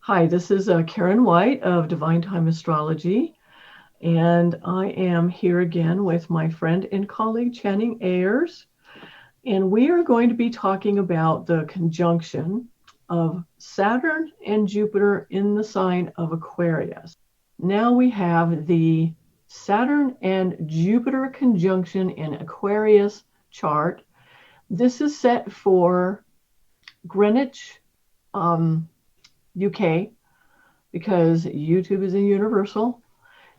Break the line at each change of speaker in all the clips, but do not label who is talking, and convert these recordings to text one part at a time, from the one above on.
Hi, this is Karen White of Divine Time Astrology, and I am here again with my friend and colleague Channing Ayers, and we are going to be talking about the conjunction of Saturn and Jupiter in the sign of Aquarius. Now we have the Saturn and Jupiter conjunction in Aquarius chart. This is set for Greenwich, UK, because YouTube is a universal.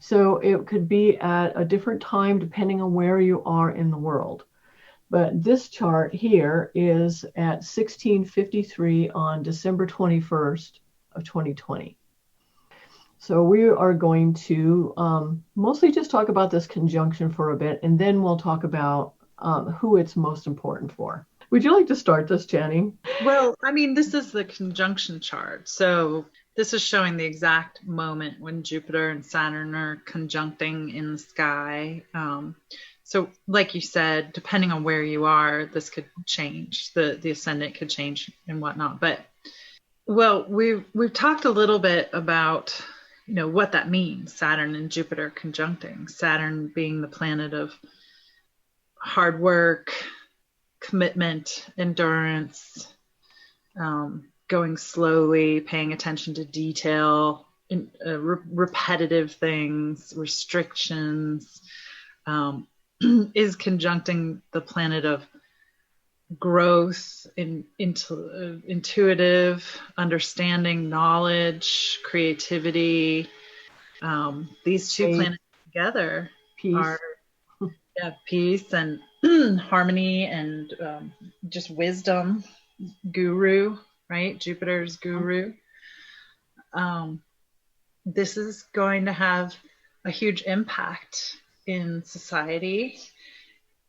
So it could be at a different time depending on where you are in the world. But this chart here is at 1653 on December 21st of 2020. So we are going to mostly just talk about this conjunction for a bit, and then we'll talk about who it's most important for. Would you like to start this, Channing?
Well, I mean, this is the conjunction chart. So this is showing the exact moment when Jupiter and Saturn are conjuncting in the sky. So like you said, depending on where you are, this could change. The ascendant could change and whatnot. But well, we've talked a little bit about, what that means, Saturn and Jupiter conjuncting. Saturn being the planet of hard work, commitment, endurance, going slowly, paying attention to detail, repetitive things, restrictions, is conjuncting the planet of growth, intuitive, understanding, knowledge, creativity. These two planets together
Peace.
are peace and harmony and just wisdom, guru, right? Jupiter's guru. This is going to have a huge impact in society.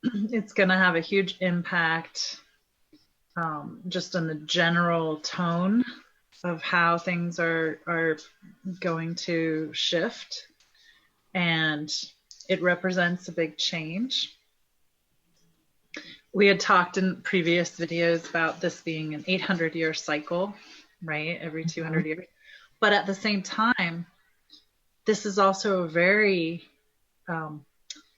It's going to have a huge impact just on the general tone of how things are going to shift. And it represents a big change. We had talked in previous videos about this being an 800-year cycle, right? Every 200 years. But at the same time, this is also a very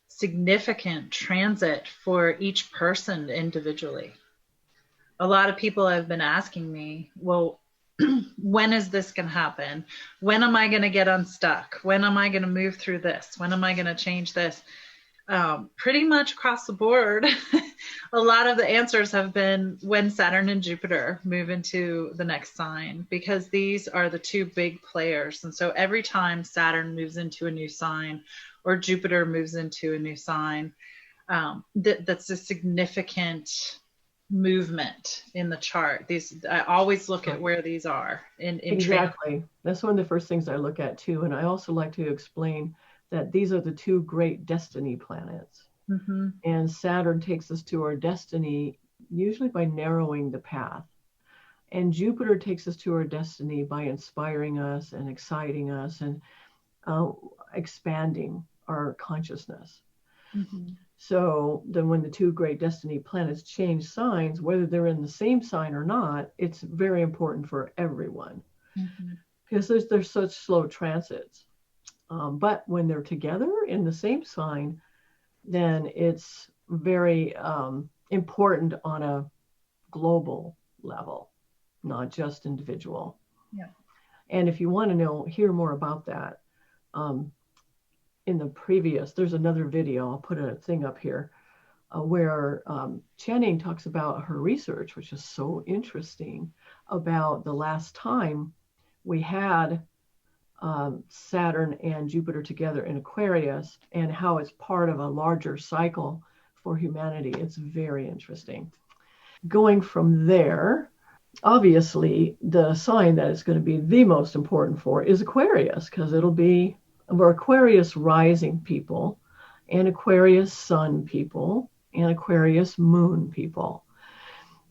significant transit for each person individually. A lot of people have been asking me, well, when is this going to happen? When am I going to get unstuck? When am I going to move through this? When am I going to change this? Pretty much across the board, a lot of the answers have been when Saturn and Jupiter move into the next sign, because these are the two big players. And so every time Saturn moves into a new sign or Jupiter moves into a new sign, that's a significant movement in the chart. I always look at where these are in
exactly. That's one of the first things I look at too. And I also like to explain that these are the two great destiny planets. Mm-hmm. And Saturn takes us to our destiny usually by narrowing the path. And Jupiter takes us to our destiny by inspiring us and exciting us and expanding our consciousness. Mm-hmm. So then when the two great destiny planets change signs, whether they're in the same sign or not, it's very important for everyone. Mm-hmm. Because there's such slow transits. But when they're together in the same sign, then it's very important on a global level, not just individual. Yeah. And if you want to hear more about that, in the previous, there's another video, I'll put a thing up here, where Channing talks about her research, which is so interesting, about the last time we had Saturn and Jupiter together in Aquarius and how it's part of a larger cycle for humanity. It's very interesting. Going from there, obviously, the sign that is going to be the most important for is Aquarius, because it'll be for Aquarius rising people and Aquarius sun people and Aquarius moon people,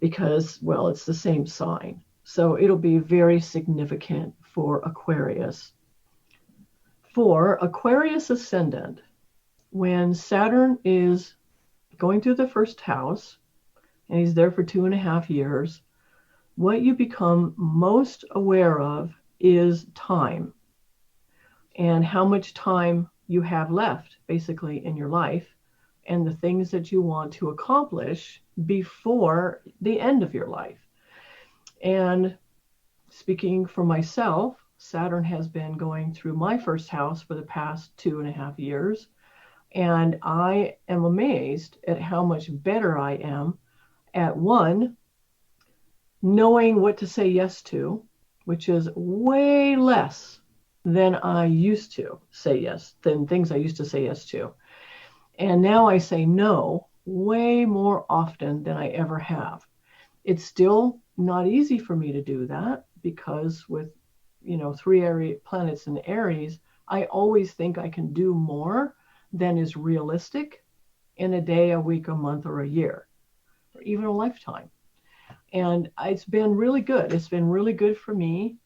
because, well, it's the same sign. So it'll be very significant for Aquarius. For Aquarius ascendant, when Saturn is going through the first house, and he's there for 2.5 years, what you become most aware of is time, and how much time you have left basically in your life, and the things that you want to accomplish before the end of your life. And speaking for myself, Saturn has been going through my first house for the past 2.5 years. And I am amazed at how much better I am at, one, knowing what to say yes to, which is way less than I used to say yes, than things I used to say yes to. And now I say no way more often than I ever have. It's still not easy for me to do that because with, 3 planets in Aries, I always think I can do more than is realistic in a day, a week, a month, or a year, or even a lifetime. And it's been really good. It's been really good for me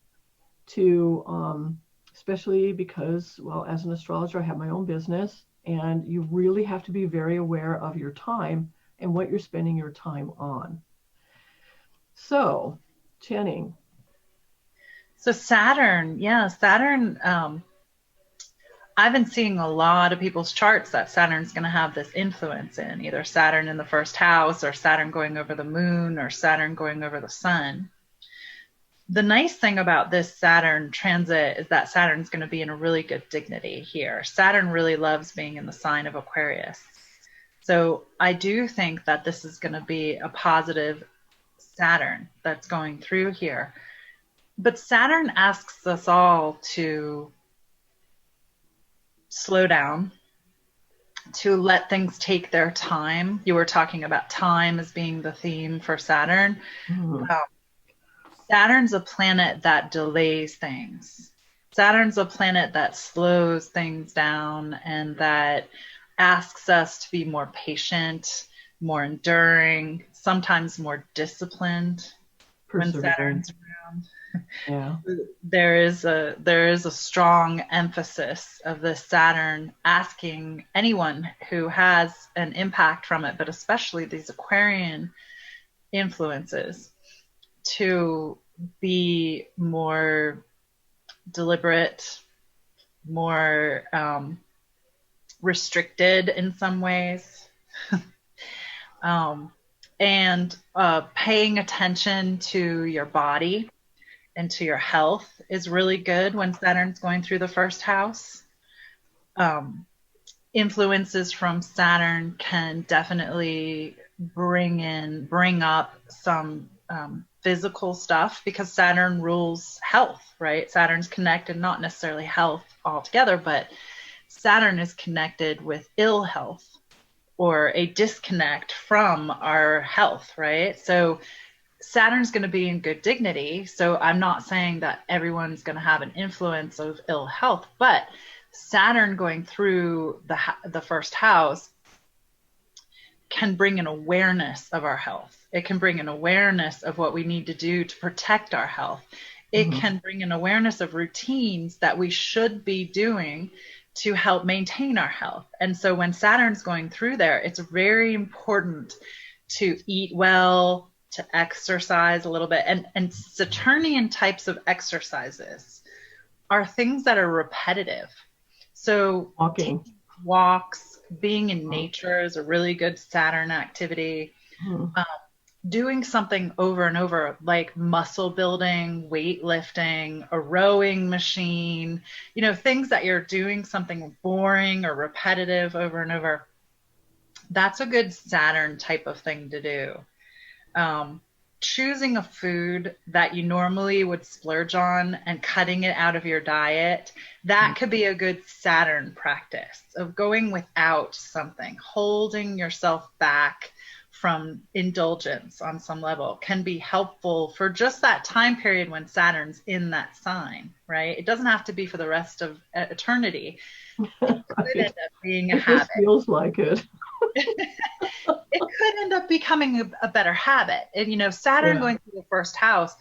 to, especially because, well, as an astrologer, I have my own business, and you really have to be very aware of your time and what you're spending your time on. So, Channing.
So Saturn, I've been seeing a lot of people's charts that Saturn's going to have this influence in, either Saturn in the first house or Saturn going over the moon or Saturn going over the sun. The nice thing about this Saturn transit is that Saturn's going to be in a really good dignity here. Saturn really loves being in the sign of Aquarius. So I do think that this is going to be a positive Saturn that's going through here. But Saturn asks us all to slow down, to let things take their time. You were talking about time as being the theme for Saturn.
Mm-hmm.
Saturn's a planet that delays things. Saturn's a planet that slows things down and that asks us to be more patient, more enduring, sometimes more disciplined when Saturn's around.
Yeah.
There is a strong emphasis of the Saturn asking anyone who has an impact from it, but especially these Aquarian influences, to be more deliberate, more restricted in some ways, and paying attention to your body and to your health is really good when Saturn's going through the first house. Influences from Saturn can definitely bring up some physical stuff because Saturn rules health, right? Saturn's connected, not necessarily health altogether, but Saturn is connected with ill health or a disconnect from our health, right? So Saturn's going to be in good dignity. So I'm not saying that everyone's going to have an influence of ill health, but Saturn going through the first house can bring an awareness of our health. It can bring an awareness of what we need to do to protect our health. It can bring an awareness of routines that we should be doing to help maintain our health. And so when Saturn's going through there, it's very important to eat well, to exercise a little bit. And Saturnian types of exercises are things that are repetitive. So walks, being in nature is a really good Saturn activity. Doing something over and over, like muscle building, weightlifting, a rowing machine, things that you're doing something boring or repetitive over and over. That's a good Saturn type of thing to do. Choosing a food that you normally would splurge on and cutting it out of your diet, that could be a good Saturn practice of going without something, holding yourself back from indulgence on some level can be helpful for just that time period when Saturn's in that sign, right? It doesn't have to be for the rest of eternity. It could end up being a habit.
It feels like it.
It could end up becoming a better habit. And, Saturn going through the first house,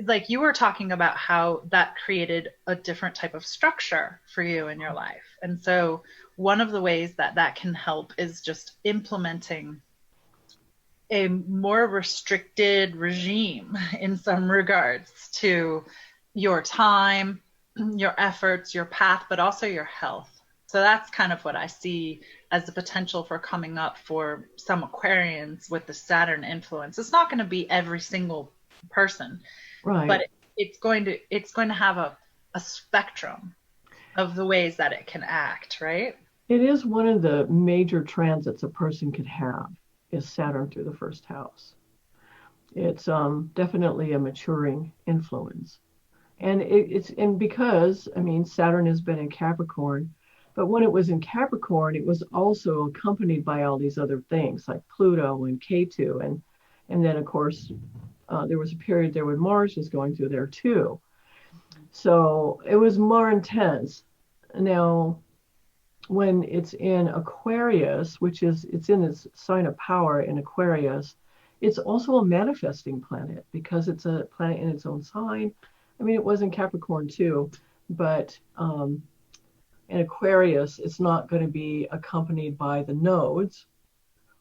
like you were talking about how that created a different type of structure for you in your life. And so one of the ways that can help is just implementing a more restricted regime in some regards to your time, your efforts, your path, but also your health. So that's kind of what I see as the potential for coming up for some Aquarians with the Saturn influence. It's not going to be every single person,
Right.
but it's going to have a spectrum of the ways that it can act, right?
It is one of the major transits a person could have is Saturn through the first house. It's definitely a maturing influence. And it's because, I mean, Saturn has been in Capricorn, but when it was in Capricorn, it was also accompanied by all these other things like Pluto and K2. And then, of course, there was a period there when Mars was going through there too. So it was more intense. Now, when it's in Aquarius, which is it's in its sign of power in Aquarius, it's also a manifesting planet because it's a planet in its own sign. I mean, it was in Capricorn too, but in Aquarius, it's not going to be accompanied by the nodes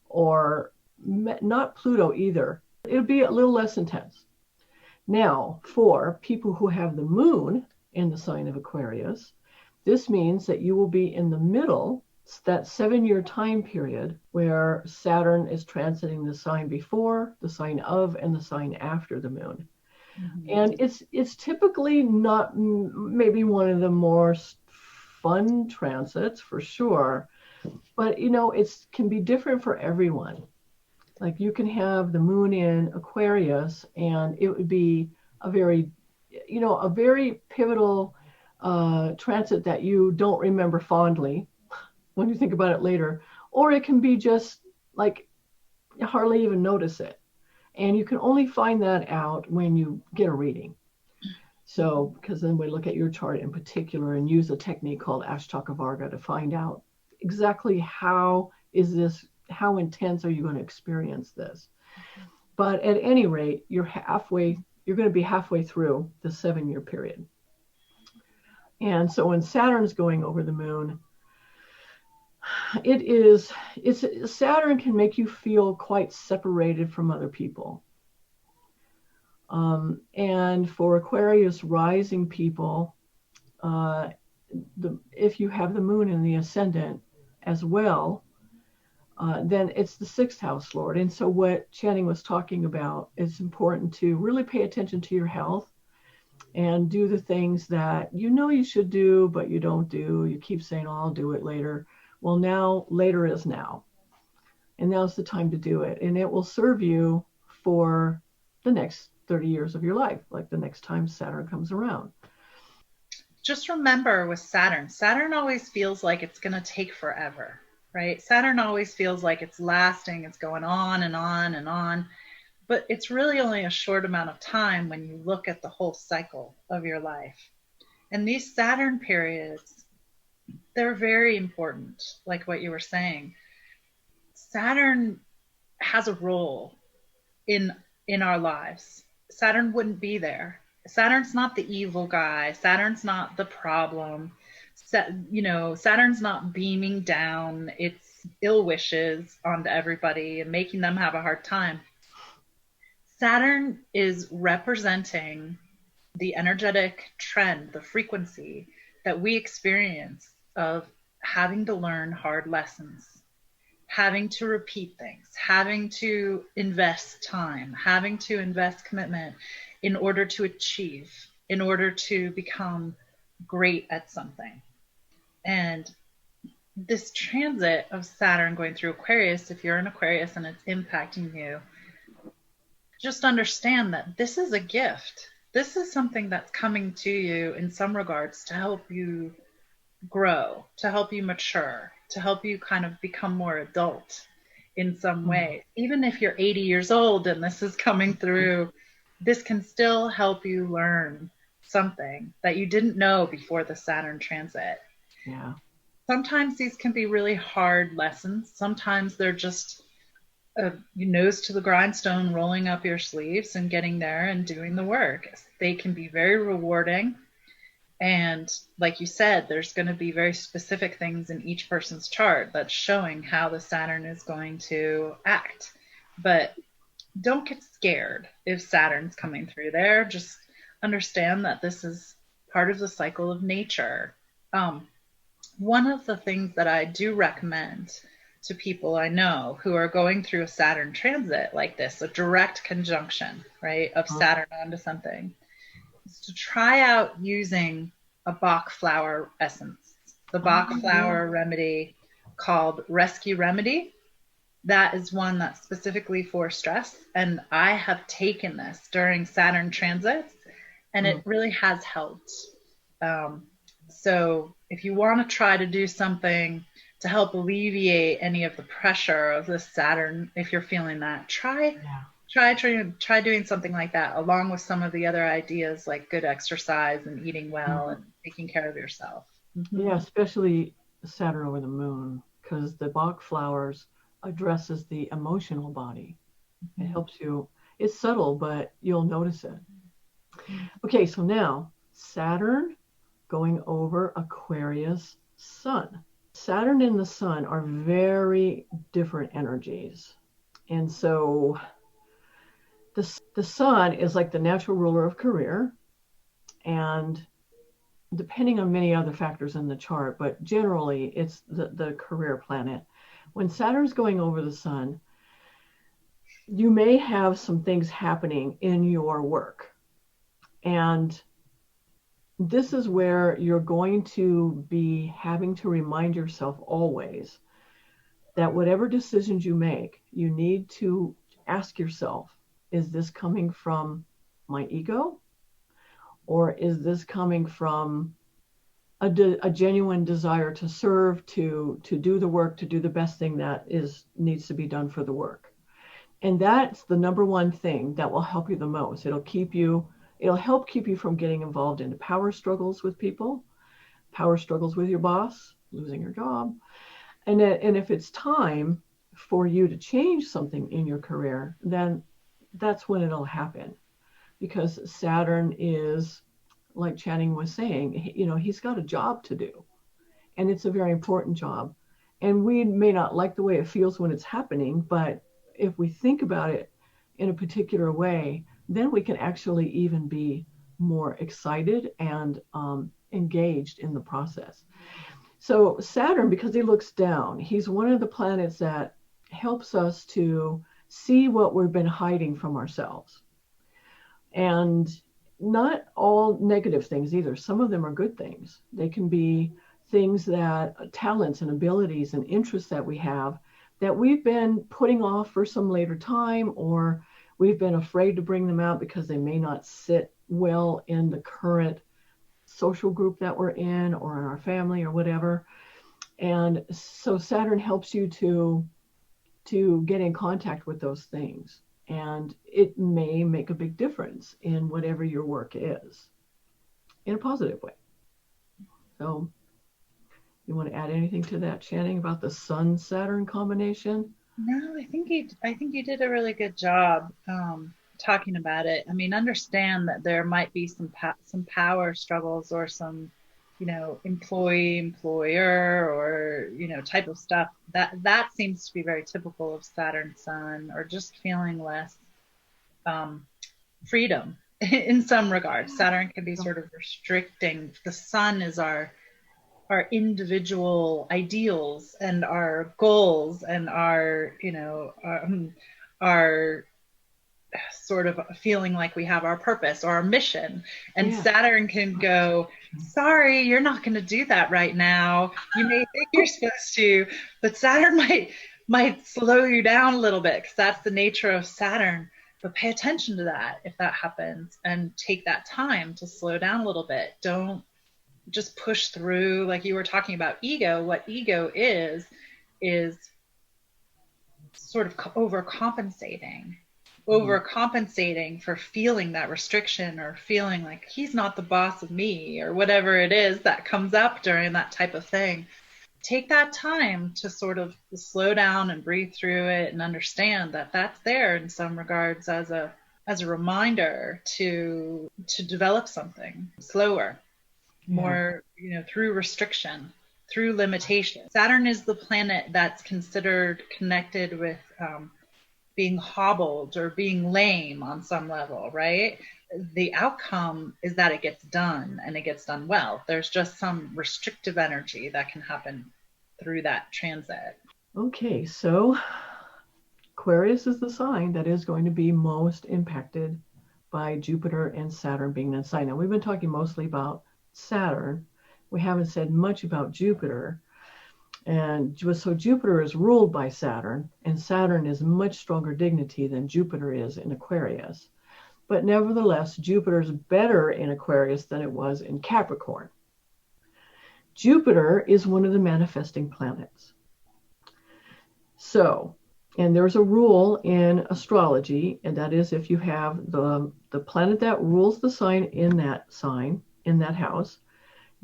or not Pluto either. It'll be a little less intense. Now, for people who have the moon in the sign of Aquarius, this means that you will be in the middle, that 7-year time period where Saturn is transiting the sign before, the sign of, and the sign after the moon. Mm-hmm. And it's typically not maybe one of the more fun transits for sure, but it can be different for everyone. Like you can have the moon in Aquarius and it would be a very pivotal transit that you don't remember fondly when you think about it later, or it can be just like you hardly even notice it. And you can only find that out when you get a reading. So, because then we look at your chart in particular and use a technique called Ashtaka to find out exactly how intense are you going to experience this. But at any rate, you're going to be halfway through the 7-year period. And so when Saturn's going over the moon, Saturn can make you feel quite separated from other people. And for Aquarius rising people, if you have the moon in the ascendant as well, then it's the 6th house lord. And so what Channing was talking about, it's important to really pay attention to your health and do the things that you should do, but you don't do. You keep saying, oh, I'll do it later. Well, now later is now. And now's the time to do it. And it will serve you for the next 30 years of your life, like the next time Saturn comes around.
Just remember with Saturn always feels like it's going to take forever, right? Saturn always feels like it's lasting, it's going on and on and on. But it's really only a short amount of time when you look at the whole cycle of your life. And these Saturn periods, they're very important, like what you were saying. Saturn has a role in our lives. Saturn wouldn't be there. Saturn's not the evil guy. Saturn's not the problem. Saturn's not beaming down its ill wishes onto everybody and making them have a hard time. Saturn is representing the energetic trend, the frequency that we experience of having to learn hard lessons, having to repeat things, having to invest time, having to invest commitment in order to achieve, in order to become great at something. And this transit of Saturn going through Aquarius, if you're in Aquarius and it's impacting you, just understand that this is a gift. This is something that's coming to you in some regards to help you grow, to help you mature, to help you kind of become more adult in some way. Even if you're 80 years old and this is coming through, this can still help you learn something that you didn't know before the Saturn transit.
Yeah.
Sometimes these can be really hard lessons. Sometimes they're just nose to the grindstone, rolling up your sleeves and getting there and doing the work. They can be very rewarding. And like you said, there's going to be very specific things in each person's chart that's showing how the Saturn is going to act. But don't get scared if Saturn's coming through there. Just understand that this is part of the cycle of nature. One of the things that I do recommend to people I know who are going through a Saturn transit like this, a direct conjunction, right, of Saturn onto something, is to try out using a Bach flower essence. The Bach flower remedy called Rescue Remedy. That is one that's specifically for stress. And I have taken this during Saturn transits, and it really has helped. So if you want to try to do something to help alleviate any of the pressure of this Saturn, if you're feeling that, try doing something like that, along with some of the other ideas like good exercise and eating well and taking care of yourself.
Yeah, especially Saturn over the moon, because the Bach flowers addresses the emotional body. It helps you. It's subtle, but you'll notice it. Okay, so now Saturn going over Aquarius Sun. Saturn and the Sun are very different energies. And so the Sun is like the natural ruler of career, and depending on many other factors in the chart, but generally it's the career planet. When Saturn's going over the Sun, you may have some things happening in your work. And this is where you're going to be having to remind yourself always that whatever decisions you make, you need to ask yourself, is this coming from my ego? Or is this coming from a genuine desire to serve, to do the work, to do the best thing that needs to be done for the work? And that's the number one thing that will help you the most. It'll help keep you from getting involved in power struggles with people, power struggles with your boss, losing your job. And if it's time for you to change something in your career, then that's when it'll happen. Because Saturn is, like Channing was saying, he's got a job to do. And it's a very important job. And we may not like the way it feels when it's happening, but if we think about it in a particular way, then we can actually even be more excited and engaged in the process. So Saturn, because he looks down, he's one of the planets that helps us to see what we've been hiding from ourselves. And not all negative things either. Some of them are good things. They can be things that talents and abilities and interests that we have that we've been putting off for some later time, or we've been afraid to bring them out because they may not sit well in the current social group that we're in or in our family or whatever. And so Saturn helps you to get in contact with those things. And it may make a big difference in whatever your work is in a positive way. So you want to add anything to that, Channing, about the Sun-Saturn combination?
No, I think you did a really good job talking about it. I mean, understand that there might be some power struggles or some, employer or, type of stuff that seems to be very typical of Saturn Sun, or just feeling less freedom in some regards. Saturn can be sort of restricting. The Sun is our individual ideals and our goals and our sort of feeling like we have our purpose or our mission. And Saturn can go, sorry, you're not going to do that right now. You may think you're supposed to, but Saturn might slow you down a little bit, because that's the nature of Saturn. But pay attention to that if that happens, and take that time to slow down a little bit. Don't just push through, like you were talking about ego. What ego is sort of overcompensating for feeling that restriction, or feeling like he's not the boss of me, or whatever it is that comes up during that type of thing. Take that time to sort of slow down and breathe through it, and understand that that's there in some regards as a reminder to develop something slower, more, through restriction, through limitation. Saturn is the planet that's considered connected with being hobbled or being lame on some level, right? the outcome is that it gets done and it gets done well. There's just some restrictive energy that can happen through that transit.
Okay, so Aquarius is the sign that is going to be most impacted by Jupiter and Saturn being in that sign. Now, we've been talking mostly about Saturn. We haven't said much about Jupiter. And so Jupiter is ruled by Saturn, and Saturn is much stronger dignity than Jupiter is in Aquarius. But nevertheless, Jupiter is better in Aquarius than it was in Capricorn. Jupiter is one of the manifesting planets. So, and there's a rule in astrology, and that is if you have the planet that rules the sign, in that house,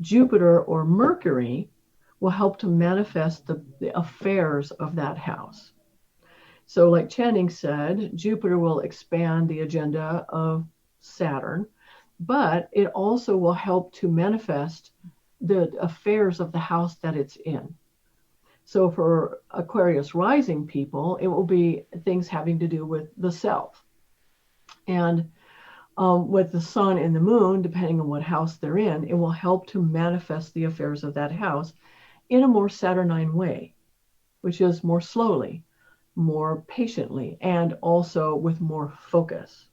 Jupiter or Mercury will help to manifest the affairs of that house. So like Channing said, Jupiter will expand the agenda of Saturn, but it also will help to manifest the affairs of the house that it's in. So for Aquarius rising people, it will be things having to do with the self. And with the sun and the moon, depending on what house they're in, it will help to manifest the affairs of that house in a more Saturnine way, which is more slowly, more patiently, and also with more focus.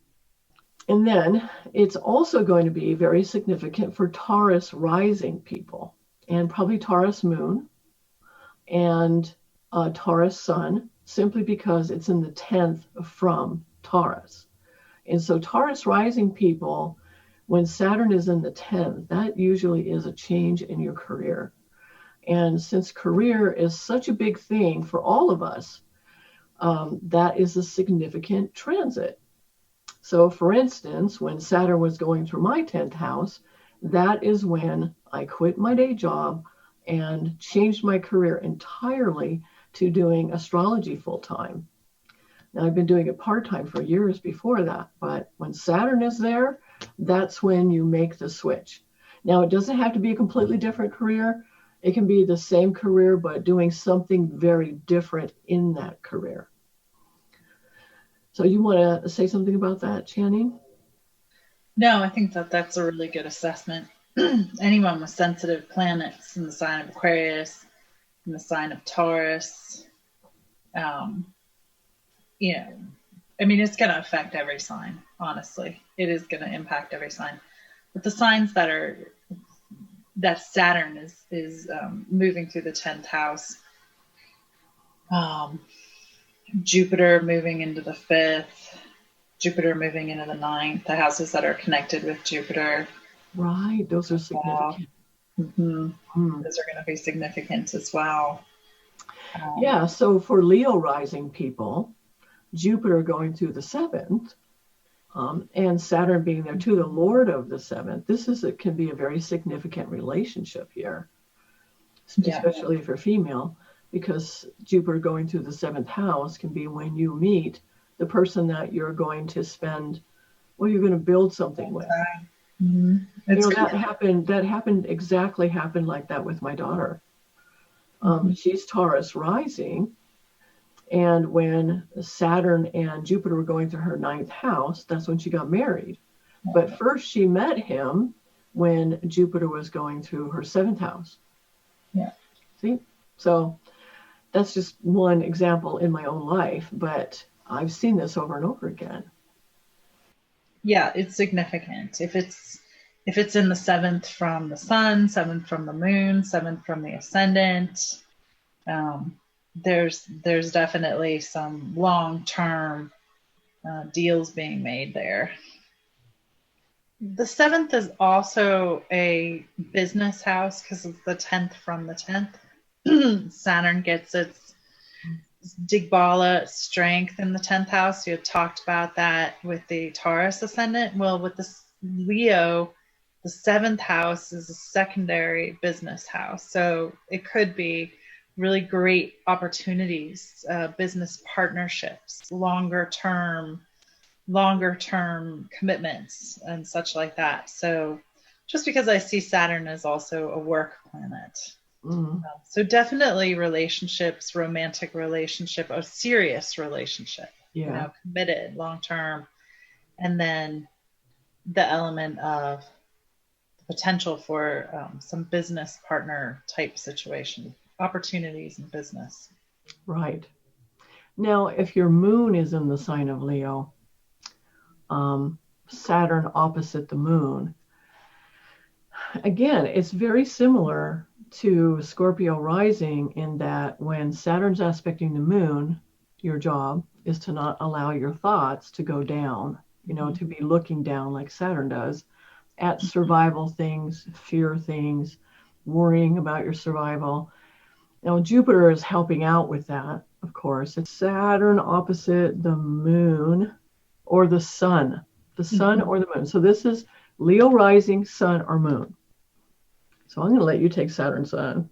And then it's also going to be very significant for Taurus rising people, and probably Taurus moon and Taurus sun, simply because it's in the 10th from Taurus. And so Taurus rising people, when Saturn is in the 10th, that usually is a change in your career. And since career is such a big thing for all of us, that is a significant transit. So for instance, when Saturn was going through my 10th house, that is when I quit my day job and changed my career entirely to doing astrology full time. Now, I've been doing it part-time for years before that, but when Saturn is there, that's when you make the switch. Now, it doesn't have to be a completely different career. It can be the same career, but doing something very different in that career. So you want to say something about that, Channing?
No, I think that that's a really good assessment. Anyone with sensitive planets in the sign of Aquarius, in the sign of Taurus, it's going to affect every sign, honestly. It is going to impact every sign. But the signs that Saturn is moving through the 10th house, Jupiter moving into the 5th, Jupiter moving into the 9th, the houses that are connected with Jupiter.
Right, those are significant.
Those are going to be significant as well.
Yeah, so for Leo rising people, Jupiter going through the 7th, and Saturn being there too, the Lord of the 7th, can be a very significant relationship here, especially if you're female, because Jupiter going through the 7th house can be when you meet the person that you're going to you're going to build something with. That happened like that with my daughter. She's Taurus rising, and when Saturn and Jupiter were going through her 9th house, that's when she got married. But first she met him when Jupiter was going through her 7th house.
Yeah.
See? So that's just one example in my own life, but I've seen this over and over again.
Yeah, it's significant. If it's in the 7th from the sun, 7th from the moon, 7th from the ascendant, there's definitely some long-term deals being made there. The 7th is also a business house because it's the 10th from the 10th. Saturn gets its Digbala strength in the 10th house. You had talked about that with the Taurus ascendant. Well, with the Leo, the 7th house is a secondary business house. So it could be really great opportunities, business partnerships, longer term commitments and such like that. So just because I see Saturn as also a work planet. So definitely relationships, romantic relationship, a serious relationship, committed long term. And then the element of the potential for some business partner type situation, opportunities in business.
Right. Now, if your moon is in the sign of Leo, Saturn opposite the moon, again, it's very similar to Scorpio rising in that when Saturn's aspecting the moon, your job is to not allow your thoughts to go down, to be looking down like Saturn does at survival things, fear things, worrying about your survival. Now, Jupiter is helping out with that, of course. It's Saturn opposite the moon or the sun, or the moon. So this is Leo rising, sun, or moon. So I'm going to let you take Saturn, sun.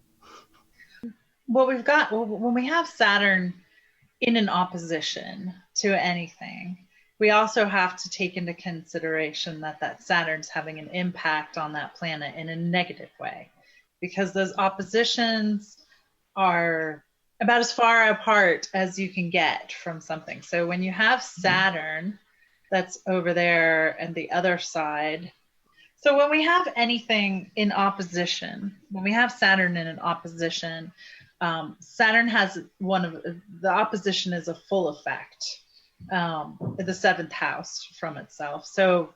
Well, when we have Saturn in an opposition to anything, we also have to take into consideration that Saturn's having an impact on that planet in a negative way, because those oppositions are about as far apart as you can get from something. So when you have Saturn that's over there and the other side, so when we have anything in opposition, when we have Saturn in an opposition, Saturn has the opposition is a full effect, the seventh house from itself. So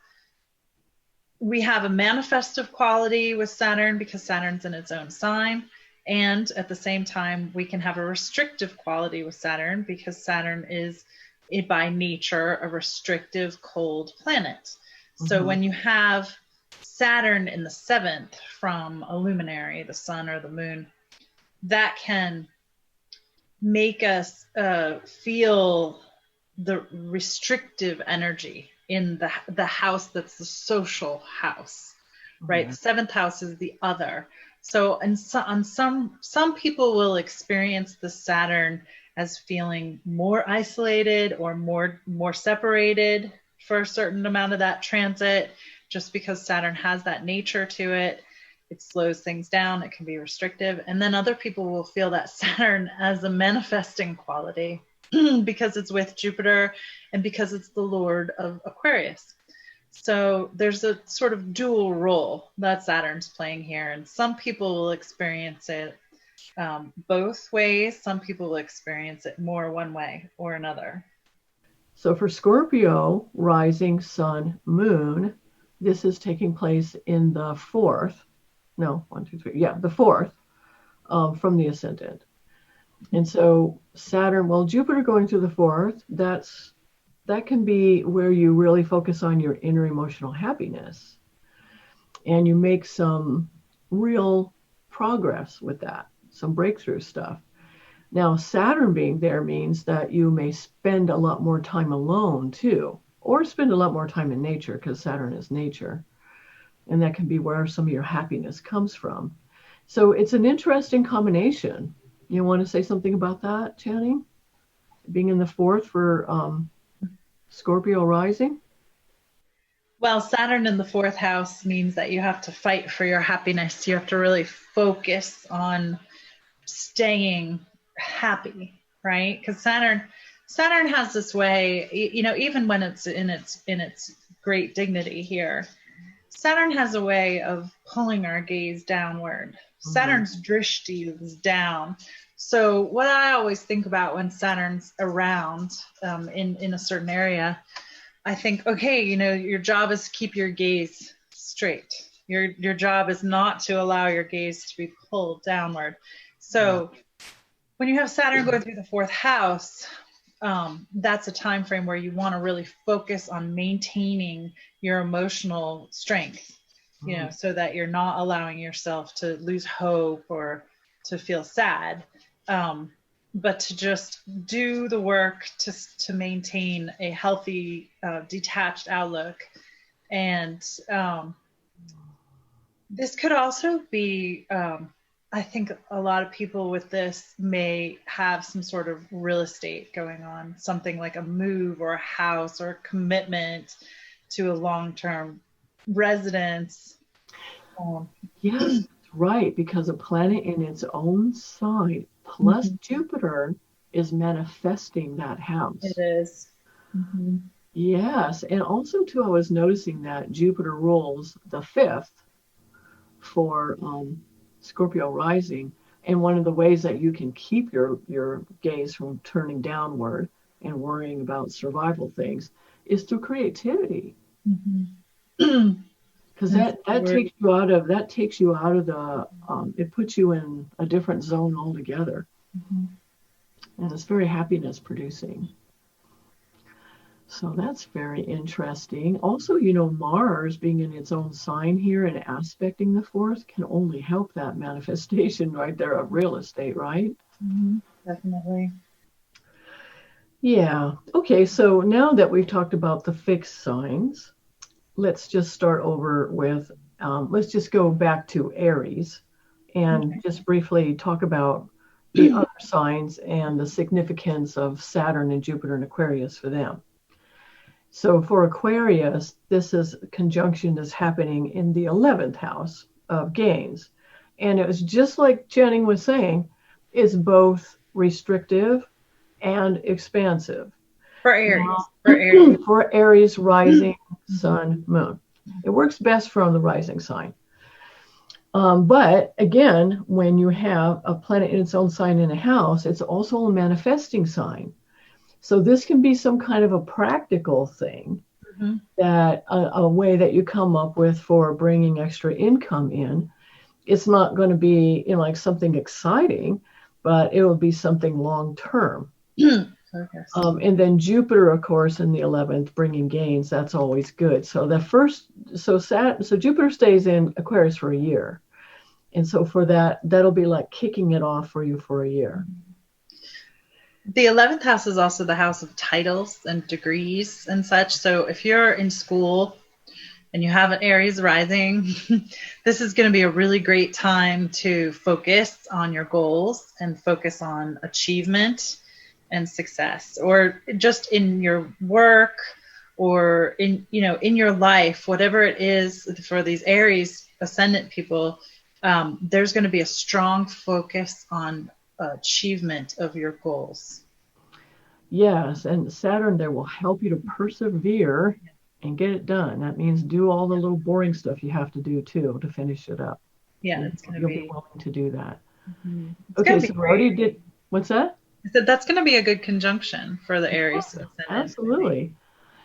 we have a manifestive quality with Saturn because Saturn's in its own sign. And at the same time, we can have a restrictive quality with Saturn because Saturn is by nature a restrictive, cold planet. So when you have Saturn in the seventh from a luminary, the sun or the moon, that can make us feel the restrictive energy in the house that's the social house, right? The seventh house is the other. So, some people will experience the Saturn as feeling more isolated or more separated for a certain amount of that transit, just because Saturn has that nature to it. It slows things down. It can be restrictive. And then other people will feel that Saturn as a manifesting quality because it's with Jupiter and because it's the Lord of Aquarius. So there's a sort of dual role that Saturn's playing here. And some people will experience it both ways. Some people will experience it more one way or another.
So for Scorpio, rising, sun, moon, this is taking place in the fourth. No, 1, 2, 3. Yeah, the fourth from the ascendant. And so Saturn, Jupiter going through the fourth, that can be where you really focus on your inner emotional happiness. And you make some real progress with that, some breakthrough stuff. Now, Saturn being there means that you may spend a lot more time alone too, or spend a lot more time in nature because Saturn is nature. And that can be where some of your happiness comes from. So it's an interesting combination. You want to say something about that, Channing? Being in the fourth for Scorpio rising?
Well, Saturn in the fourth house means that you have to fight for your happiness. You have to really focus on staying happy, right? Because Saturn has this way, even when it's in its great dignity here, Saturn has a way of pulling our gaze downward. Saturn's drishti is down. So what I always think about when Saturn's around in a certain area, I think, okay, your job is to keep your gaze straight. Your job is not to allow your gaze to be pulled downward. So when you have Saturn going through the fourth house, that's a time frame where you want to really focus on maintaining your emotional strength, so that you're not allowing yourself to lose hope or to feel sad, but to just do the work to maintain a healthy, detached outlook. And this could also be, I think a lot of people with this may have some sort of real estate going on, something like a move or a house or a commitment to a long-term residence.
Yes, right, because a planet in its own sign plus Jupiter is manifesting that house.
It is.
Yes. And also, too, I was noticing that Jupiter rules the fifth for Scorpio rising. And one of the ways that you can keep your gaze from turning downward and worrying about survival things is through creativity. Because that takes you out of the it puts you in a different zone altogether. And it's very happiness producing. So that's very interesting. Also, Mars being in its own sign here and aspecting the fourth can only help that manifestation right there of real estate, right?
Definitely.
Yeah. Okay, so now that we've talked about the fixed signs, let's just start over with, let's just go back to Aries and just briefly talk about the other signs and the significance of Saturn and Jupiter and Aquarius for them. So for Aquarius, this is conjunction is happening in the 11th house of gains. And it was just like Jenning was saying, it's both restrictive and expansive.
For Aries.
Now, for Aries rising, sun, moon. It works best from the rising sign. But again, when you have a planet in its own sign in a house, it's also a manifesting sign. So this can be some kind of a practical thing that a way that you come up with for bringing extra income in. It's not going to be like something exciting, but it will be something long term. And then Jupiter, of course, in the 11th, bringing gains. That's always good. So so Jupiter stays in Aquarius for a year. And so for that'll be like kicking it off for you for a year.
The 11th house is also the house of titles and degrees and such. So if you're in school and you have an Aries rising, this is going to be a really great time to focus on your goals and focus on achievement and success, or just in your work or in your life, whatever it is. For these Aries ascendant people, there's going to be a strong focus on achievement of your goals.
Yes, and Saturn there will help you to persevere and get it done. That means do all the little boring stuff you have to do too to finish it up.
Yeah,
you'll be willing to do that.
Okay,
so we already did. What's that?
I said that's going to be a good conjunction for the Aries.
Absolutely.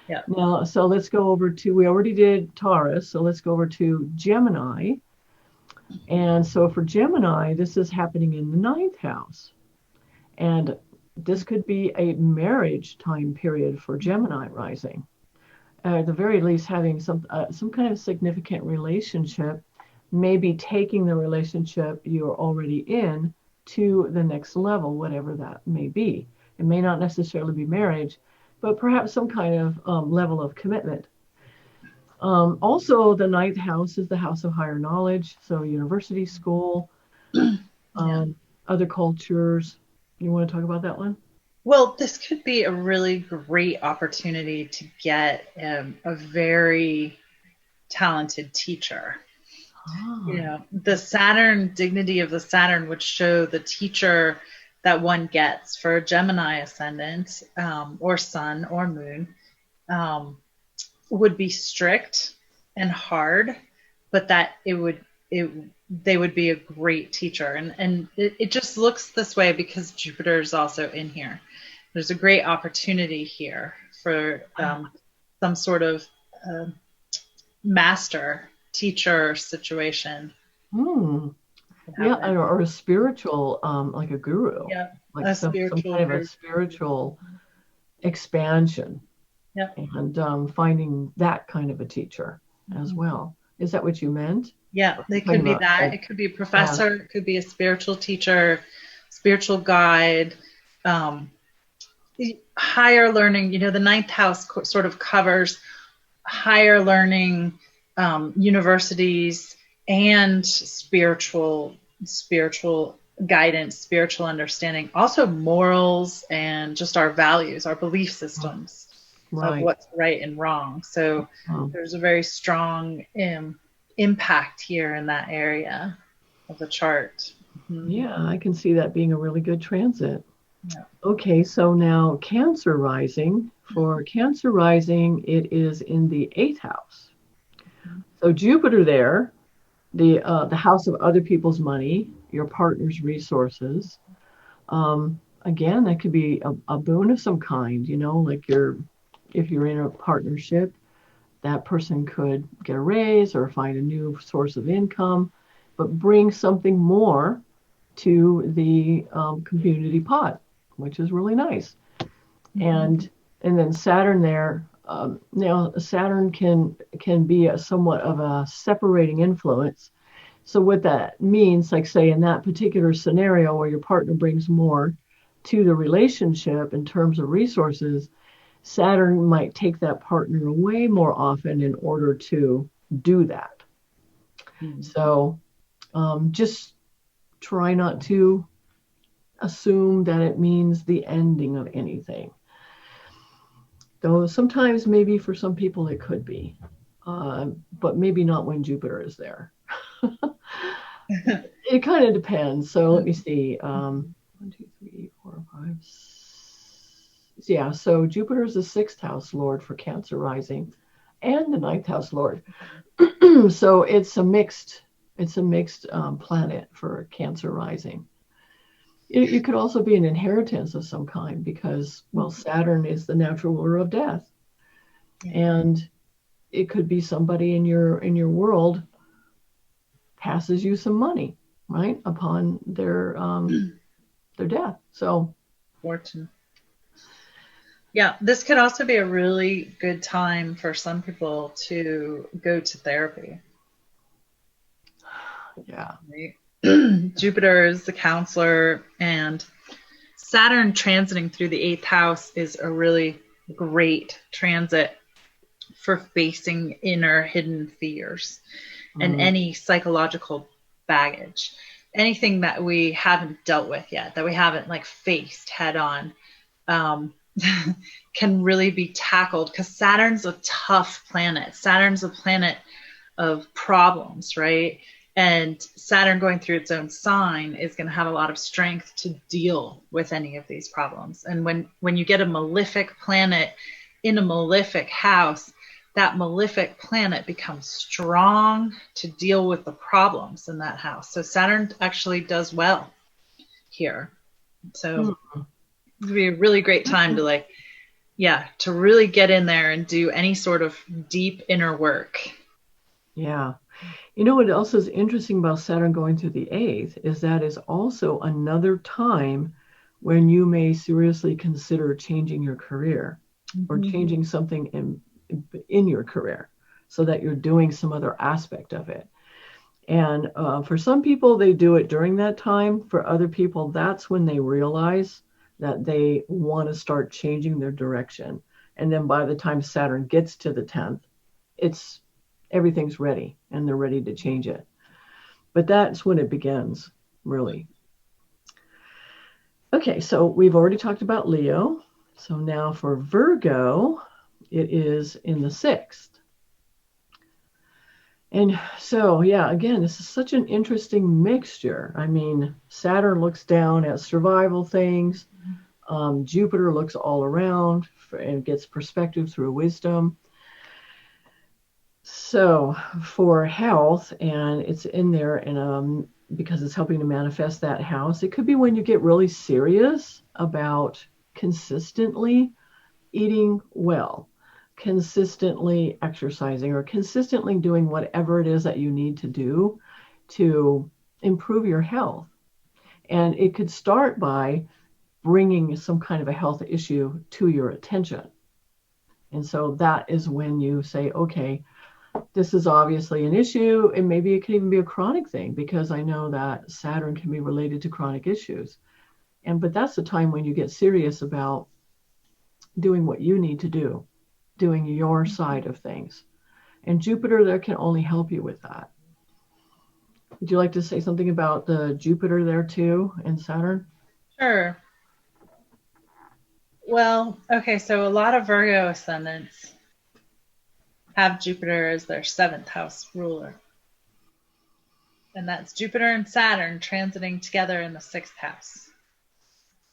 Yeah.
Now, so let's go over to. We already did Taurus, so let's go over to Gemini. And so for Gemini, this is happening in the 9th house. And this could be a marriage time period for Gemini rising. At the very least, having some kind of significant relationship, maybe taking the relationship you're already in to the next level, whatever that may be. It may not necessarily be marriage, but perhaps some kind of level of commitment. Also, the 9th house is the house of higher knowledge, so university, school, other cultures. You want to talk about that one?
Well, this could be a really great opportunity to get a very talented teacher. The Saturn, dignity of the Saturn would show the teacher that one gets for a Gemini ascendant or sun or moon would be strict and hard, but that they would be a great teacher. And it just looks this way because Jupiter is also in here. There's a great opportunity here for some sort of master teacher situation.
Yeah, or a spiritual, like a guru.
Yeah,
like some kind of a spiritual expansion.
Yeah.
And finding that kind of a teacher as well. Is that what you meant?
Yeah, it could be that. It could be a professor. It could be a spiritual teacher, spiritual guide, higher learning. The 9th house sort of covers higher learning, universities, and spiritual guidance, spiritual understanding. Also morals and just our values, our belief systems. Of what's right and wrong. So there's a very strong impact here in that area of the chart.
Yeah, I can see that being a really good transit.
Yeah.
Okay, so now Cancer rising. For Cancer rising, it is in the 8th house. So Jupiter there, the house of other people's money, your partner's resources. Again, that could be a boon of some kind, like if you're in a partnership, that person could get a raise or find a new source of income, but bring something more to the community pot, which is really nice. And then Saturn there. Now Saturn can be somewhat of a separating influence. So what that means, like say in that particular scenario where your partner brings more to the relationship in terms of resources, Saturn might take that partner away more often in order to do that. So just try not to assume that it means the ending of anything. Though sometimes maybe for some people it could be, but maybe not when Jupiter is there. It kind of depends. So let me see. 1, 2, 3, 4, 5. Yeah, so Jupiter is the 6th house lord for Cancer rising and the 9th house lord. So it's a mixed planet for Cancer rising. It could also be an inheritance of some kind because, well, Saturn is the natural ruler of death. And it could be somebody in your world passes you some money, right, upon their death. So
Fortune. Yeah, this could also be a really good time for some people to go to therapy.
Yeah.
Right? Jupiter is the counselor, and Saturn transiting through the 8th house is a really great transit for facing inner hidden fears and any psychological baggage, anything that we haven't dealt with yet, that we haven't like faced head on, can really be tackled because Saturn's a tough planet. Saturn's a planet of problems, right? And Saturn going through its own sign is going to have a lot of strength to deal with any of these problems. And when you get a malefic planet in a malefic house, that malefic planet becomes strong to deal with the problems in that house. So Saturn actually does well here. So it would be a really great time to to really get in there and do any sort of deep inner work.
Yeah. You know what else is interesting about Saturn going through the 8th is that is also another time when you may seriously consider changing your career or changing something in your career so that you're doing some other aspect of it. And for some people, they do it during that time. For other people, that's when they realize that they want to start changing their direction. And then by the time Saturn gets to the 10th, everything's ready and they're ready to change it. But that's when it begins, really. Okay, so we've already talked about Leo. So now for Virgo, it is in the 6th. And so, yeah, again, this is such an interesting mixture. I mean, Saturn looks down at survival things. Jupiter looks all around and gets perspective through wisdom. So for health, and it's in there, and because it's helping to manifest that house, it could be when you get really serious about consistently eating well, consistently exercising, or consistently doing whatever it is that you need to do to improve your health. And it could start by bringing some kind of a health issue to your attention. And so that is when you say, okay, this is obviously an issue, and maybe it can even be a chronic thing because I know that Saturn can be related to chronic issues. But that's the time when you get serious about doing what you need to do, doing your side of things. And Jupiter there can only help you with that. Would you like to say something about the Jupiter there too and Saturn?
Sure. Well, okay, so a lot of Virgo ascendants have Jupiter as their 7th house ruler. And that's Jupiter and Saturn transiting together in the 6th house.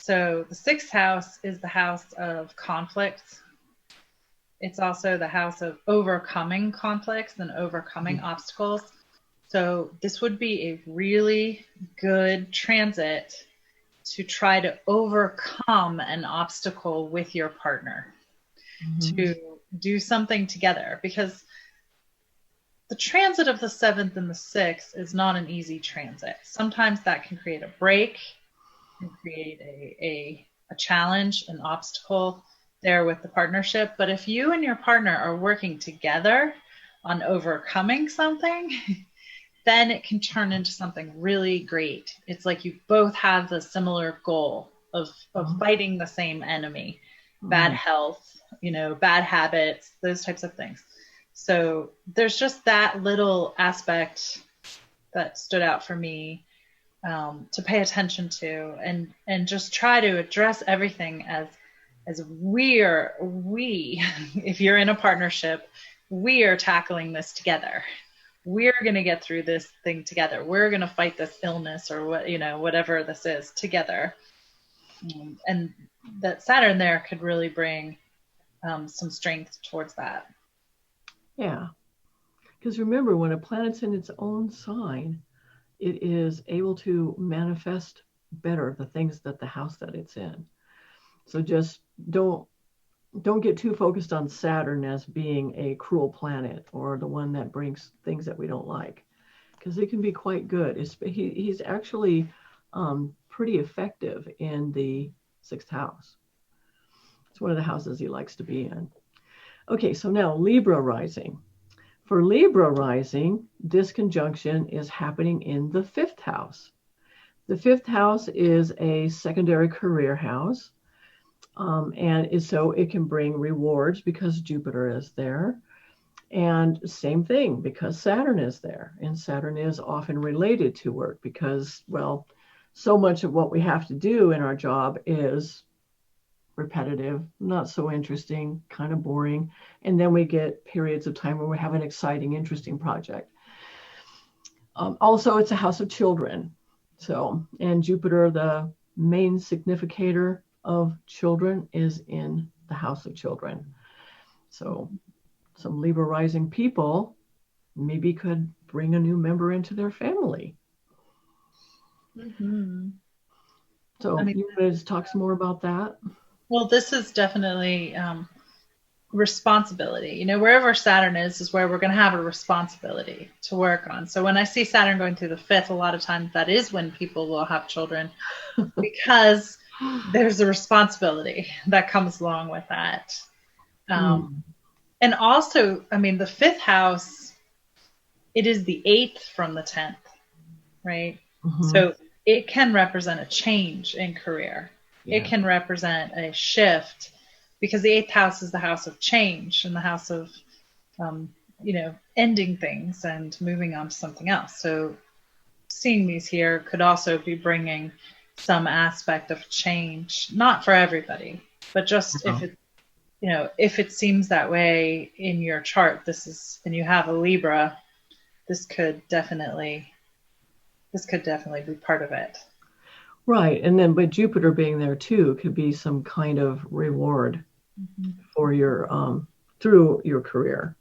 So the sixth house is the house of conflicts. It's also the house of overcoming conflicts and overcoming obstacles. So this would be a really good transit to try to overcome an obstacle with your partner, to do something together, because the transit of the seventh and the sixth is not an easy transit. Sometimes that can create a break, can create a challenge, an obstacle there with the partnership. But if you and your partner are working together on overcoming something, then it can turn into something really great. It's like you both have the similar goal of fighting the same enemy, bad health, bad habits, those types of things. So there's just that little aspect that stood out for me to pay attention to, and just try to address everything as we, if you're in a partnership, we are tackling this together. We're going to get through this thing together. We're going to fight this illness or whatever this is together. And that Saturn there could really bring some strength towards that.
Yeah. Because remember, when a planet's in its own sign, it is able to manifest better the things that the house that it's in. So just don't get too focused on Saturn as being a cruel planet or the one that brings things that we don't like, because it can be quite good. He's actually pretty effective in the sixth house. It's one of the houses he likes to be in. Okay, so now Libra rising. For Libra rising, this conjunction is happening in the fifth house. The fifth house is a secondary career house. And so it can bring rewards because Jupiter is there. And same thing because Saturn is there. And Saturn is often related to work because, well, so much of what we have to do in our job is repetitive, not so interesting, kind of boring. And then we get periods of time where we have an exciting, interesting project. Also, it's a house of children. So, and Jupiter, the main significator of children, is in the house of children. So some Libra rising people maybe could bring a new member into their family. So you want to talk some more about that?
Well, this is definitely responsibility. Wherever Saturn is where we're going to have a responsibility to work on. So when I see Saturn going through the fifth, a lot of times that is when people will have children because there's a responsibility that comes along with that. And also, the fifth house, it is the eighth from the 10th, right? So it can represent a change in career. It can represent a shift because the eighth house is the house of change and the house of, ending things and moving on to something else. So seeing these here could also be bringing some aspect of change, not for everybody, but just if it seems that way in your chart, and you have a Libra, this could definitely be part of it.
Right. And then, but Jupiter being there too could be some kind of reward for your, through your career.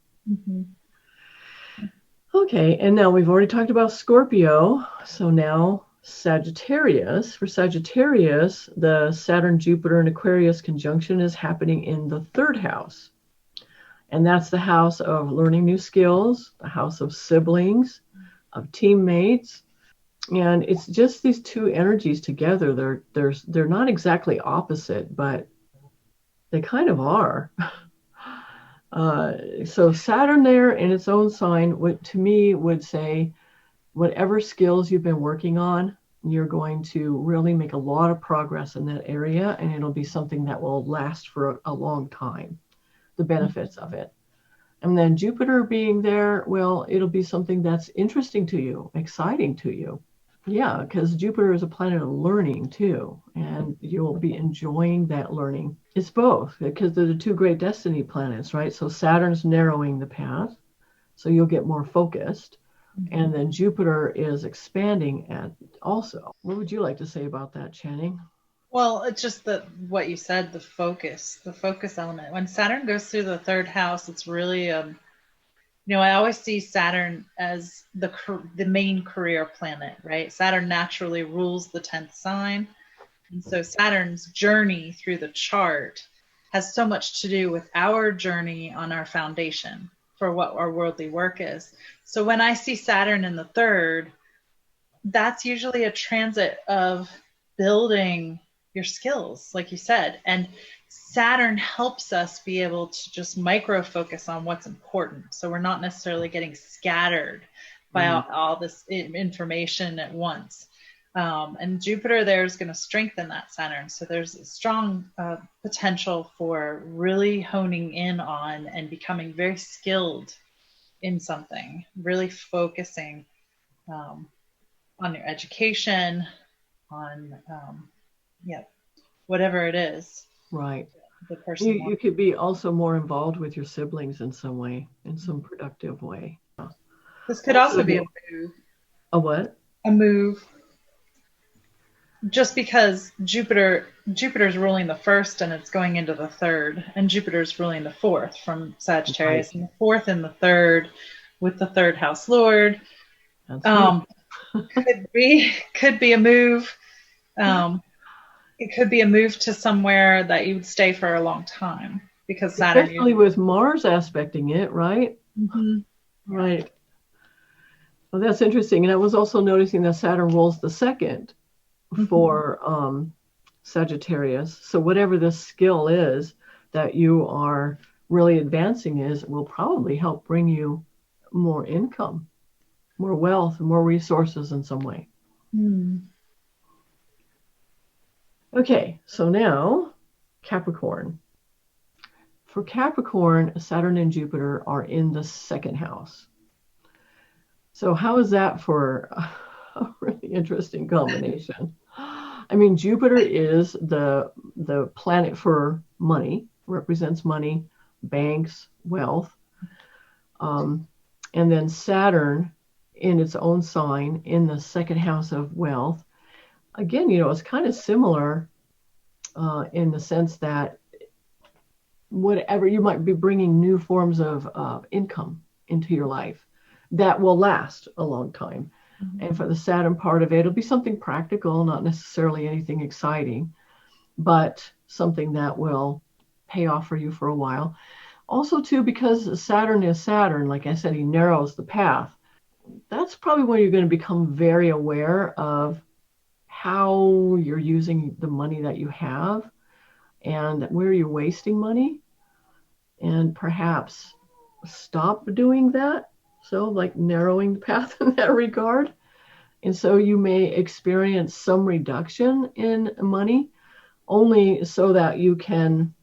Okay. And now we've already talked about Scorpio. So now Sagittarius. For Sagittarius, the Saturn, Jupiter, and Aquarius conjunction is happening in the third house. And that's the house of learning new skills, the house of siblings, of teammates. And it's just these two energies together. They're not exactly opposite, but they kind of are. So Saturn there in its own sign, to me, would say, whatever skills you've been working on, you're going to really make a lot of progress in that area, and it'll be something that will last for a long time, the benefits of it. And then Jupiter being there, well, it'll be something that's interesting to you, exciting to you. Yeah, because Jupiter is a planet of learning too, and you'll be enjoying that learning. It's both, because they're the two great destiny planets, right? So Saturn's narrowing the path, so you'll get more focused. And then Jupiter is expanding also. What would you like to say about that, Channing?
Well, it's just what you said, the focus element. When Saturn goes through the third house, it's really I always see Saturn as the main career planet, right? Saturn naturally rules the 10th sign. And so Saturn's journey through the chart has so much to do with our journey on our foundation for what our worldly work is. So when I see Saturn in the third, that's usually a transit of building your skills, like you said. And Saturn helps us be able to just micro focus on what's important. So we're not necessarily getting scattered by all this information at once. And Jupiter there is going to strengthen that Saturn. So there's a strong potential for really honing in on and becoming very skilled in something, really focusing on your education, on whatever it is.
Right.
The person
you could be also more involved with your siblings in some way, in some productive way.
This could also be a move.
A what?
A move. Just because Jupiter's ruling the first and it's going into the third, and Jupiter's ruling the fourth from Sagittarius, right. And the fourth and the third with the third house lord. Could be a move. It could be a move to somewhere that you would stay for a long time because Saturn.
Especially with Mars aspecting it, right?
Mm-hmm.
Right. Well, that's interesting. And I was also noticing that Saturn rules the second for Sagittarius. So whatever the skill is that you are really advancing will probably help bring you more income, more wealth, more resources in some way. Okay, so now Capricorn. For Capricorn, Saturn and Jupiter are in the second house. So how is that for a really interesting combination? I mean, Jupiter is the planet for money, represents money, banks, wealth. And then Saturn in its own sign in the second house of wealth. Again, it's kind of similar in the sense that whatever you might be bringing new forms of income into your life that will last a long time. And for the Saturn part of it, it'll be something practical, not necessarily anything exciting, but something that will pay off for you for a while. Also, too, because Saturn is Saturn, like I said, he narrows the path. That's probably when you're going to become very aware of how you're using the money that you have and where you're wasting money, and perhaps stop doing that. So like narrowing the path in that regard. And so you may experience some reduction in money only so that you can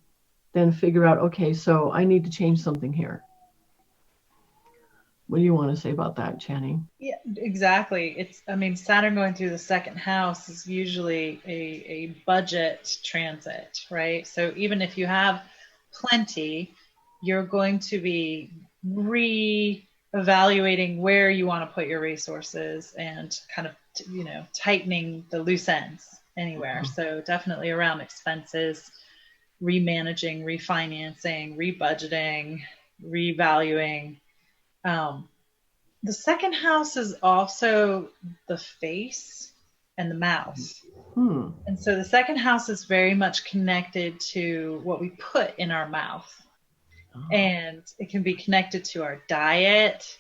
then figure out, okay, so I need to change something here. What do you want to say about that, Channing?
Yeah, exactly. Saturn going through the second house is usually a budget transit, right? So even if you have plenty, you're going to be re-evaluating where you want to put your resources and kind of, tightening the loose ends anywhere. So definitely around expenses, remanaging, refinancing, rebudgeting, revaluing. The second house is also the face and the mouth. And so the second house is very much connected to what we put in our mouth. And it can be connected to our diet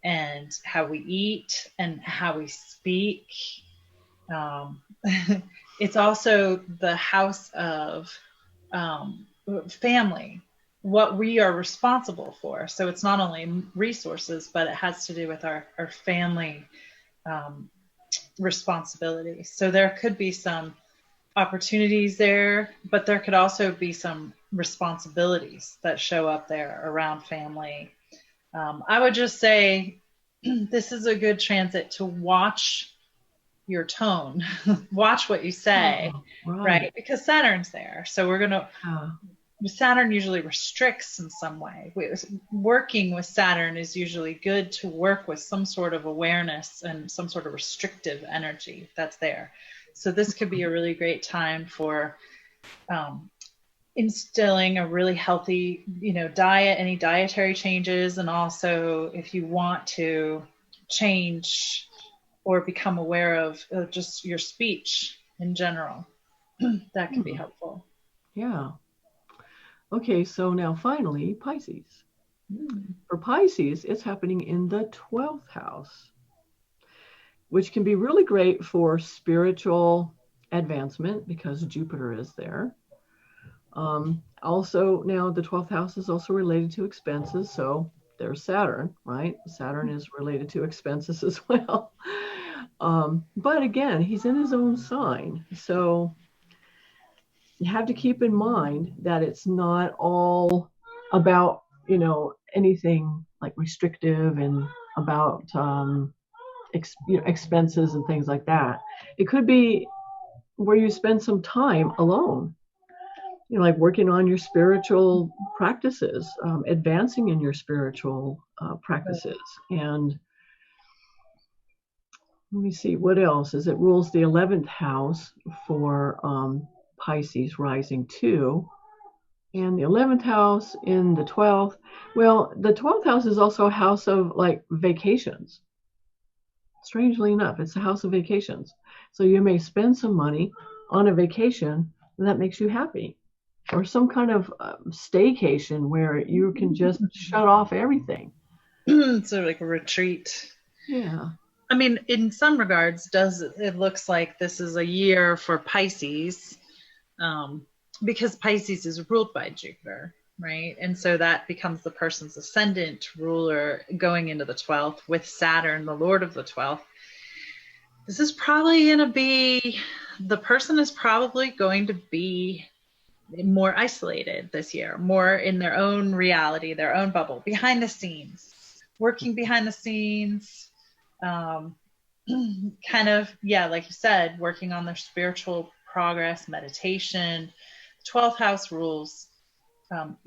and how we eat and how we speak. It's also the house of family, what we are responsible for. So it's not only resources, but it has to do with our family responsibility. So there could be some opportunities there, but there could also be some responsibilities that show up there around family. I would just say this is a good transit to watch your tone, watch what you say, right? Because Saturn's there. So we're going to Saturn usually restricts in some way. Working with Saturn is usually good to work with some sort of awareness and some sort of restrictive energy that's there. So this could be a really great time for instilling a really healthy, diet, any dietary changes, and also if you want to change or become aware of just your speech in general, that can be helpful.
Yeah. Okay, so now finally, Pisces. For Pisces, it's happening in the 12th house, which can be really great for spiritual advancement because Jupiter is there. Also, now the 12th house is also related to expenses. So there's Saturn, right? Saturn is related to expenses as well. But again, he's in his own sign. So you have to keep in mind that it's not all about, anything like restrictive and about expenses and things like that. It could be where you spend some time alone, like working on your spiritual practices, advancing in your spiritual practices. And let me see, what else is it rules the 11th house for Pisces rising too. And the 11th house in the 12th. Well, the 12th house is also a house of like vacations. Strangely enough, it's a house of vacations. So you may spend some money on a vacation and that makes you happy. Or some kind of staycation where you can just shut off everything.
So like a retreat.
Yeah.
I mean, in some regards, it looks like this is a year for Pisces, because Pisces is ruled by Jupiter, right? And so that becomes the person's ascendant ruler going into the 12th with Saturn, the Lord of the 12th. This is probably going to be, the person is probably going to be more isolated this year, more in their own reality, their own bubble, behind the scenes, working behind the scenes, kind of, like you said, working on their spiritual progress, meditation. 12th house rules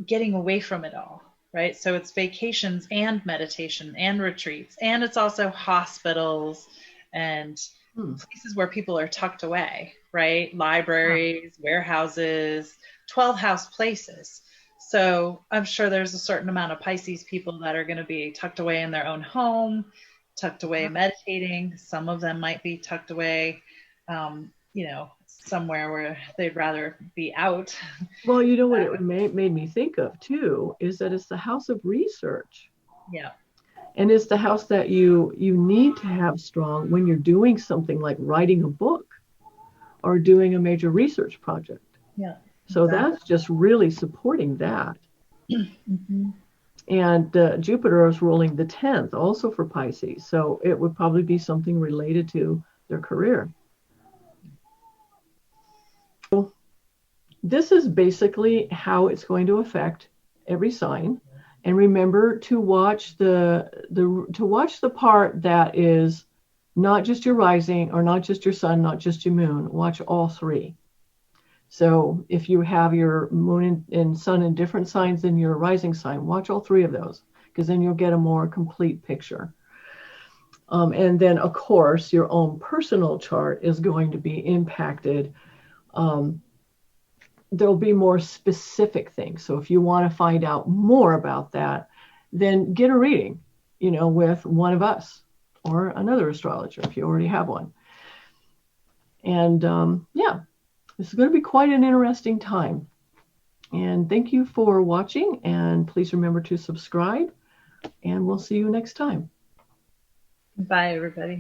getting away from it all, right? So it's vacations and meditation and retreats, and it's also hospitals and places where people are tucked away, right? Libraries, warehouses, 12th house places. So I'm sure there's a certain amount of Pisces people that are going to be tucked away in their own home, tucked away meditating. Some of them might be tucked away, somewhere where they'd rather be out.
Well, you know what it made me think of too is that it's the house of research.
Yeah.
And it's the house that you need to have strong when you're doing something like writing a book or doing a major research project.
Yeah.
So that's just really supporting that. And Jupiter is ruling the 10th also for Pisces. So it would probably be something related to their career. So this is basically how it's going to affect every sign. And remember to watch the part that is not just your rising or not just your sun, not just your moon. Watch all three. So if you have your moon and sun in different signs than your rising sign, watch all three of those, because then you'll get a more complete picture. And then, of course, your own personal chart is going to be impacted. There'll be more specific things. So if you want to find out more about that, then get a reading, with one of us or another astrologer if you already have one. And this is going to be quite an interesting time. And thank you for watching. And please remember to subscribe. And we'll see you next time.
Bye, everybody.